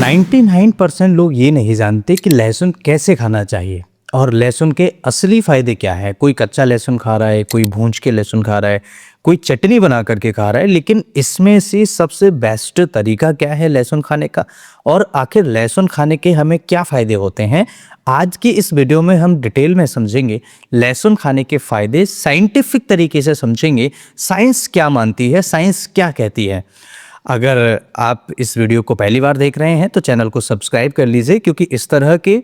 99% लोग ये नहीं जानते कि लहसुन कैसे खाना चाहिए और लहसुन के असली फ़ायदे क्या है। कोई कच्चा लहसुन खा रहा है, कोई भून के लहसुन खा रहा है, कोई चटनी बना करके खा रहा है, लेकिन इसमें से सबसे बेस्ट तरीका क्या है लहसुन खाने का और आखिर लहसुन खाने के हमें क्या फ़ायदे होते हैं। आज की इस वीडियो में हम डिटेल में समझेंगे लहसुन खाने के फ़ायदे, साइंटिफिक तरीके से समझेंगे साइंस क्या मानती है, साइंस क्या कहती है। अगर आप इस वीडियो को पहली बार देख रहे हैं तो चैनल को सब्सक्राइब कर लीजिए, क्योंकि इस तरह के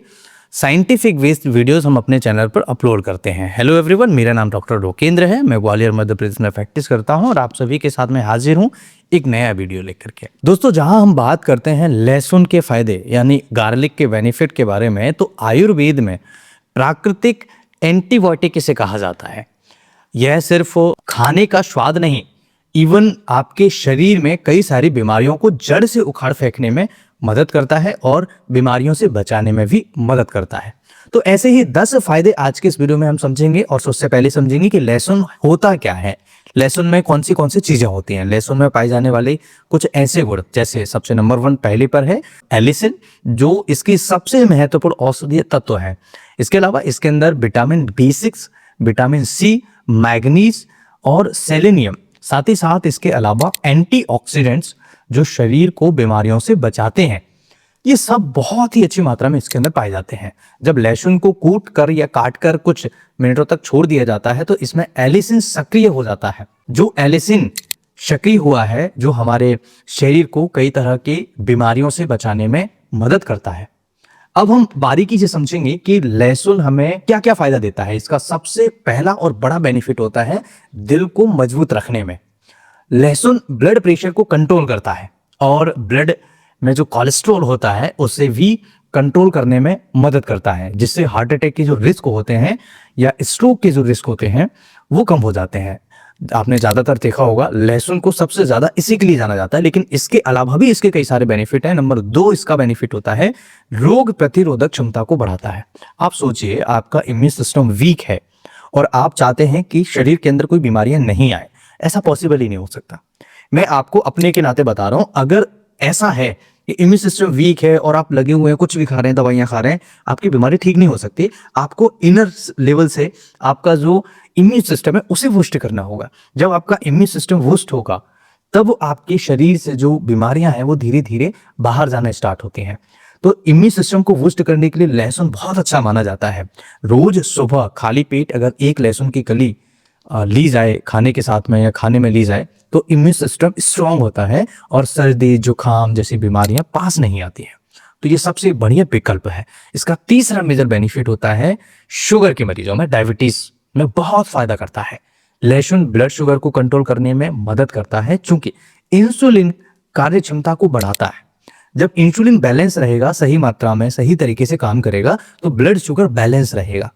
साइंटिफिक बेस्ड वीडियोस हम अपने चैनल पर अपलोड करते हैं। हेलो एवरीवन, मेरा नाम डॉक्टर रोकेंद्र है। मैं ग्वालियर मध्य प्रदेश में प्रैक्टिस करता हूं और आप सभी के साथ में हाजिर हूं एक नया वीडियो लेकर के। दोस्तों, जहां हम बात करते हैं लहसुन के फायदे यानी गार्लिक के बेनिफिट के बारे में, तो आयुर्वेद में प्राकृतिक एंटीबायोटिक इसे कहा जाता है। यह सिर्फ खाने का स्वाद नहीं, इवन आपके शरीर में कई सारी बीमारियों को जड़ से उखाड़ फेंकने में मदद करता है और बीमारियों से बचाने में भी मदद करता है। तो ऐसे ही 10 फायदे आज के इस वीडियो में हम समझेंगे और सबसे पहले समझेंगे कि लहसुन होता क्या है, लहसुन में कौन सी चीजें होती हैं। लहसुन में पाए जाने वाले कुछ ऐसे गुण, जैसे सबसे नंबर 1 पहले पर है एलिसिन, जो इसकी सबसे महत्वपूर्ण औषधीय तत्व है। इसके अलावा इसके अंदर vitamin B6, vitamin C, manganese और सेलेनियम, साथ ही साथ इसके अलावा एंटीऑक्सीडेंट्स जो शरीर को बीमारियों से बचाते हैं, ये सब बहुत ही अच्छी मात्रा में इसके अंदर पाए जाते हैं। जब लहसुन को कूट कर या काट कर कुछ मिनटों तक छोड़ दिया जाता है तो इसमें एलिसिन सक्रिय हो जाता है। जो एलिसिन सक्रिय हुआ है, जो हमारे शरीर को कई तरह की बीमारियों से बचाने में मदद करता है। अब हम बारीकी से समझेंगे कि लहसुन हमें क्या क्या फायदा देता है। इसका सबसे पहला और बड़ा बेनिफिट होता है दिल को मजबूत रखने में। लहसुन ब्लड प्रेशर को कंट्रोल करता है और ब्लड में जो कोलेस्ट्रॉल होता है उसे भी कंट्रोल करने में मदद करता है, जिससे हार्ट अटैक के जो रिस्क होते हैं या स्ट्रोक के जो रिस्क होते हैं वो कम हो जाते हैं। आपने ज्यादातर देखा होगा लहसुन को सबसे ज्यादा इसी के लिए जाना जाता है, लेकिन इसके अलावा भी इसके कई सारे बेनिफिट हैं। नंबर 2 इसका बेनिफिट होता है रोग प्रतिरोधक क्षमता को बढ़ाता है। आप सोचिए, आपका इम्यून सिस्टम वीक है और आप चाहते हैं कि शरीर के अंदर कोई बीमारियां नहीं आए, ऐसा पॉसिबल ही नहीं हो सकता। मैं आपको अपने के नाते बता रहा हूं, अगर ऐसा है कि इम्यून सिस्टम वीक है और आप लगे हुए हैं, कुछ भी खा रहे हैं, दवाइयां खा रहे हैं, आपकी बीमारी ठीक नहीं हो सकती। आपको इनर लेवल से आपका जो इम्यून सिस्टम है उसे बूस्ट करना होगा। जब आपका इम्यून सिस्टम बूस्ट होगा तब आपके शरीर से जो बीमारियां हैं वो धीरे धीरे बाहर जाना स्टार्ट होती हैं। तो इम्यून सिस्टम को बूस्ट करने के लिए लहसुन बहुत अच्छा माना जाता है। रोज सुबह खाली पेट अगर एक लहसुन की कली ली जाए खाने के साथ में या खाने में ली जाए तो इम्यून सिस्टम स्ट्रांग होता है और सर्दी जुकाम जैसी बीमारियां पास नहीं आती हैं। तो ये सबसे बढ़िया विकल्प है। इसका तीसरा मेजर बेनिफिट होता है शुगर के मरीजों में, डायबिटीज में बहुत फायदा करता है। लहसुन ब्लड शुगर को कंट्रोल करने में मदद करता है, क्योंकि इंसुलिन कार्य क्षमता को बढ़ाता है। जब इंसुलिन बैलेंस रहेगा, सही मात्रा में सही तरीके से काम करेगा, तो ब्लड शुगर बैलेंस रहेगा।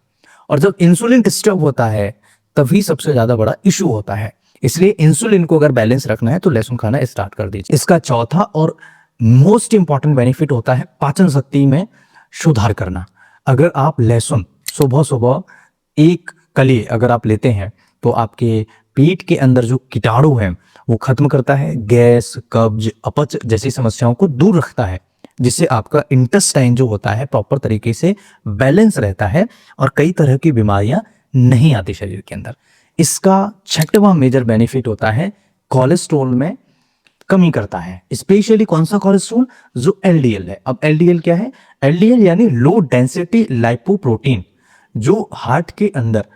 और जब इंसुलिन डिस्टर्ब होता है तभी सबसे ज्यादा बड़ा इशू होता है। इसलिए इंसुलिन को अगर बैलेंस रखना है तो लहसुन खाना स्टार्ट कर दीजिए। इसका चौथा और मोस्ट इंपॉर्टेंट बेनिफिट होता है पाचन शक्ति में सुधार करना। अगर आप लहसुन सुबह सुबह एक कली अगर आप लेते हैं तो आपके पेट के अंदर जो कीटाणु हैं वो खत्म करता है, गैस, कब्ज, अपच जैसी समस्याओं को दूर रखता है, जिससे आपका इंटेस्टाइन जो होता है प्रॉपर तरीके से बैलेंस रहता है और कई तरह की बीमारियां नहीं आती शरीर के अंदर। इसका छठवां मेजर बेनिफिट होता है कोलेस्ट्रॉल में कमी करता है। स्पेशली कौन सा कोलेस्ट्रॉल? जो एलडीएल है। अब एलडीएल क्या है? एलडीएल यानी लो डेंसिटी लाइपोप्रोटीन, जो हार्ट के अंदर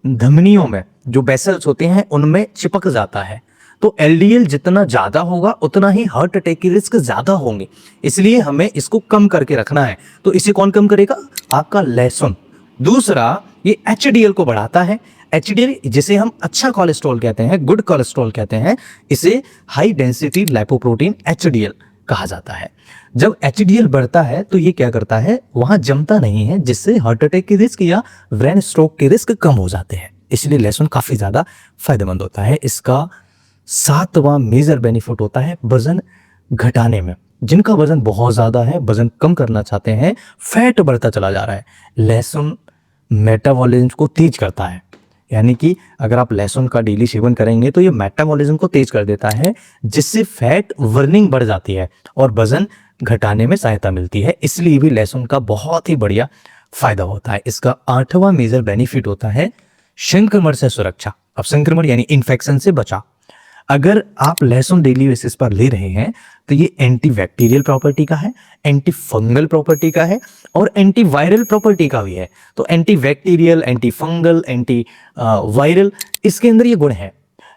धमनियों में जो वेसल्स होते हैं उनमें चिपक जाता है। तो एलडीएल जितना ज्यादा होगा उतना ही हार्ट अटैक की रिस्क ज्यादा होंगे, इसलिए हमें इसको कम करके रखना है। तो इसे कौन कम करेगा? आपका लहसुन। दूसरा, ये एचडीएल को बढ़ाता है। एचडीएल जिसे हम अच्छा कोलेस्ट्रॉल कहते हैं, गुड कोलेस्ट्रॉल कहते हैं, इसे हाई डेंसिटी लाइपोप्रोटीन एचडीएल कहा जाता है। जब एचडीएल बढ़ता है तो ये क्या करता है, वहां जमता नहीं है, जिससे हार्ट अटैक की रिस्क या ब्रेन स्ट्रोक के रिस्क कम हो जाते हैं। इसलिए लहसुन काफी ज्यादा फायदेमंद होता है। इसका 7वां मेजर बेनिफिट होता है वजन घटाने में। जिनका वजन बहुत ज्यादा है, वजन कम करना चाहते हैं, फैट बढ़ता चला जा रहा है, लहसुन मेटाबॉलिज्म को तेज करता है। यानी कि अगर आप लहसुन का डेली सेवन करेंगे तो ये मेटाबॉलिज्म को तेज कर देता है, जिससे फैट बर्निंग बढ़ जाती है और वजन घटाने में सहायता मिलती है, इसलिए भी लहसुन का बहुत ही बढ़िया फायदा होता है। इसका 8वां मेजर बेनिफिट होता है संक्रमण से सुरक्षा। अब संक्रमण यानी इन्फेक्शन से बचाव। अगर आप लहसुन डेली बेसिस पर ले रहे हैं तो ये एंटीबैक्टीरियल प्रॉपर्टी का है, एंटी फंगल प्रॉपर्टी का है और एंटी वायरल प्रॉपर्टी का भी है। तो antibacterial, anti fungal, anti viral, इसके अंदर ये गुण है।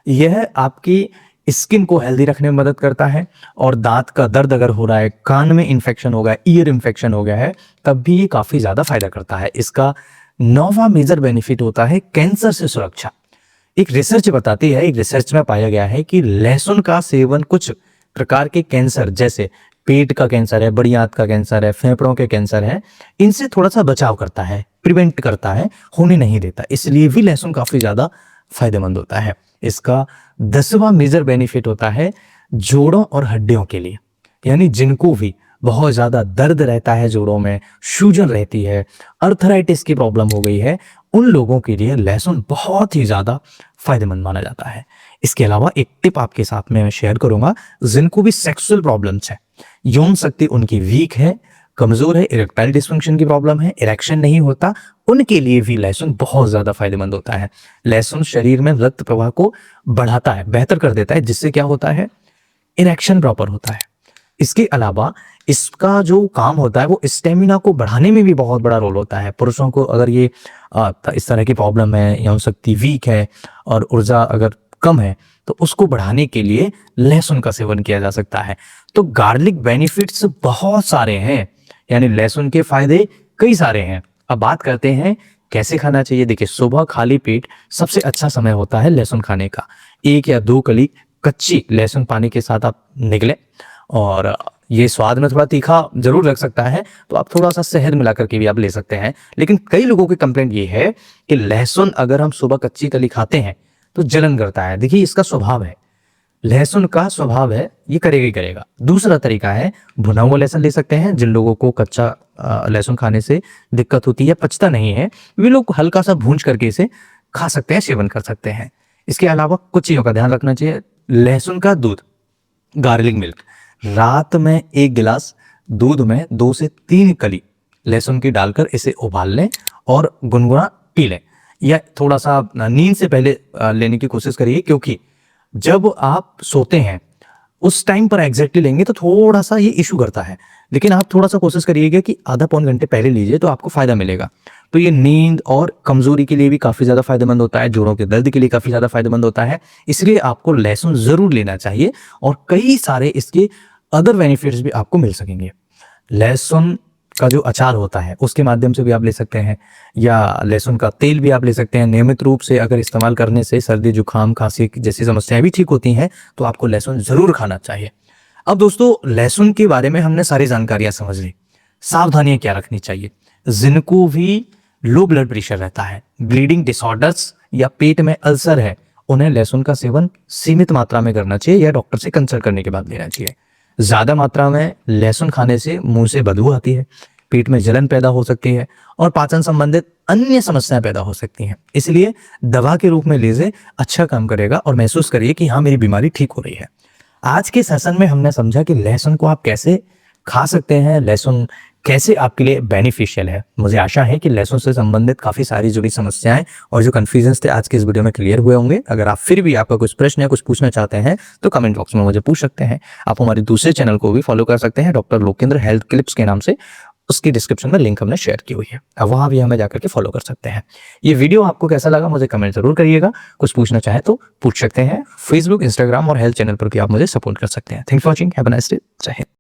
यह आपकी स्किन को हेल्दी रखने में मदद करता है और दांत का दर्द अगर हो रहा है, कान में इन्फेक्शन हो गया, ईयर इन्फेक्शन हो गया है, तब भी ये काफी ज्यादा फायदा करता है। इसका 9वां मेजर बेनिफिट होता है कैंसर से सुरक्षा। एक रिसर्च बताती है, एक रिसर्च में पाया गया है कि लहसुन का सेवन कुछ प्रकार के कैंसर, जैसे पेट का कैंसर है, बड़ी आंत का कैंसर है, फेफड़ों के कैंसर है, इनसे थोड़ा सा बचाव करता है, प्रिवेंट करता है, होने नहीं देता। इसलिए भी लहसुन काफी ज्यादा फायदेमंद होता है। इसका 10वां मेजर बेनिफिट होता है जोड़ों और हड्डियों के लिए, यानी जिनको भी बहुत ज्यादा दर्द रहता है, जोड़ों में सूजन रहती है, अर्थराइटिस की प्रॉब्लम हो गई है, उन लोगों के लिए लहसुन बहुत ही ज्यादा फायदेमंद माना जाता है। इसके अलावा एक टिप आपके साथ में मैं शेयर करूंगा, जिनको भी सेक्सुअल प्रॉब्लम्स है, यौन शक्ति उनकी वीक है, कमजोर है, इरेक्टाइल डिस्फंक्शन की प्रॉब्लम है, इरेक्शन नहीं होता, उनके लिए भी लहसुन बहुत ज्यादा फायदेमंद होता है। लहसुन शरीर में रक्त प्रवाह को बढ़ाता है, बेहतर कर देता है, जिससे क्या होता है, इरेक्शन प्रॉपर होता है। इसके अलावा इसका जो काम होता है वो स्टेमिना को बढ़ाने में भी बहुत बड़ा रोल होता है। पुरुषों को अगर ये इस तरह की प्रॉब्लम है, यौन शक्ति वीक है और ऊर्जा अगर कम है, तो उसको बढ़ाने के लिए लहसुन का सेवन किया जा सकता है। तो गार्लिक बेनिफिट्स बहुत सारे हैं, यानी लहसुन के फायदे कई सारे हैं। अब बात करते हैं कैसे खाना चाहिए। देखिए, सुबह खाली पेट सबसे अच्छा समय होता है लहसुन खाने का। 1 या 2 कली कच्ची लहसुन पानी के साथ आप निगले, और ये स्वाद में थोड़ा तीखा जरूर लग सकता है, तो आप थोड़ा सा शहद मिला करके भी आप ले सकते हैं। लेकिन कई लोगों की कंप्लेंट ये है कि लहसुन अगर हम सुबह कच्ची कली खाते हैं तो जलन करता है। देखिए, इसका स्वभाव है, लहसुन का स्वभाव है, ये करेगा ही करेगा। दूसरा तरीका है, भुना हुआ लहसुन ले सकते हैं। जिन लोगों को कच्चा लहसुन खाने से दिक्कत होती है, पचता नहीं है, वे लोग हल्का सा भूंज करके इसे खा सकते हैं, सेवन कर सकते हैं। इसके अलावा कुछ चीजों का ध्यान रखना चाहिए। लहसुन का दूध, गार्लिक मिल्क, रात में 1 गिलास दूध में 2 से 3 कली लहसुन की डालकर इसे उबाल लें और गुनगुना पी लें, या थोड़ा सा नींद से पहले लेने की कोशिश करिए, क्योंकि जब आप सोते हैं उस टाइम पर एग्जैक्टली लेंगे तो थोड़ा सा ये इशू करता है। लेकिन आप थोड़ा सा कोशिश करिएगा कि आधा पौन घंटे पहले लीजिए, तो आपको फायदा मिलेगा। तो ये नींद और कमजोरी के लिए भी काफी ज्यादा फायदेमंद होता है, जोड़ों के दर्द के लिए काफी ज्यादा फायदेमंद होता है। इसलिए आपको लहसुन जरूर लेना चाहिए और कई सारे इसके अदर बेनिफिट्स भी आपको मिल सकेंगे। लहसुन का जो अचार होता है उसके माध्यम से भी आप ले सकते हैं, या लहसुन का तेल भी आप ले सकते हैं। नियमित रूप से अगर इस्तेमाल करने से सर्दी, जुकाम, खांसी जैसी समस्याएं भी ठीक होती हैं, तो आपको लहसुन जरूर खाना चाहिए। अब दोस्तों, लहसुन के बारे में हमने सारी जानकारियां समझ ली। सावधानियां क्या रखनी चाहिए। जिनको भी लो ब्लड प्रेशर रहता है, ब्लीडिंग डिसऑर्डर्स या पेट में अल्सर है, उन्हें लहसुन का सेवन सीमित मात्रा में करना चाहिए या डॉक्टर से कंसल्ट करने के बाद लेना चाहिए। ज्यादा मात्रा में लहसुन खाने से मुंह से बदबू आती है, पेट में जलन पैदा हो सकती है और पाचन संबंधित अन्य समस्याएं पैदा हो सकती हैं। इसलिए दवा के रूप में लीजिए, अच्छा काम करेगा और महसूस करिए कि हाँ, मेरी बीमारी ठीक हो रही है। आज के सेशन में हमने समझा कि लहसुन को आप कैसे खा सकते हैं, लहसुन कैसे आपके लिए बेनिफिशियल है। मुझे आशा है कि लहसुन से संबंधित काफी सारी जुड़ी समस्याएं और जो कंफ्यूजन थे आज के इस वीडियो में क्लियर हुए होंगे। अगर आप फिर भी आपका कुछ प्रश्न या कुछ पूछना चाहते हैं तो कमेंट बॉक्स में मुझे पूछ सकते हैं। आप हमारे दूसरे चैनल को भी फॉलो कर सकते हैं, डॉक्टर लोकेंद्र हेल्थ क्लिप्स के नाम से। उसकी डिस्क्रिप्शन में लिंक हमने शेयर की हुई है, अब वहां भी हमें जाकर के फॉलो कर सकते हैं। ये वीडियो आपको कैसा लगा मुझे कमेंट जरूर करिएगा। कुछ पूछना चाहे तो पूछ सकते हैं। फेसबुक, इंस्टाग्राम और हेल्थ चैनल पर भी आप मुझे सपोर्ट कर सकते हैं। Thanks for watching, have a nice day, जय हिंद।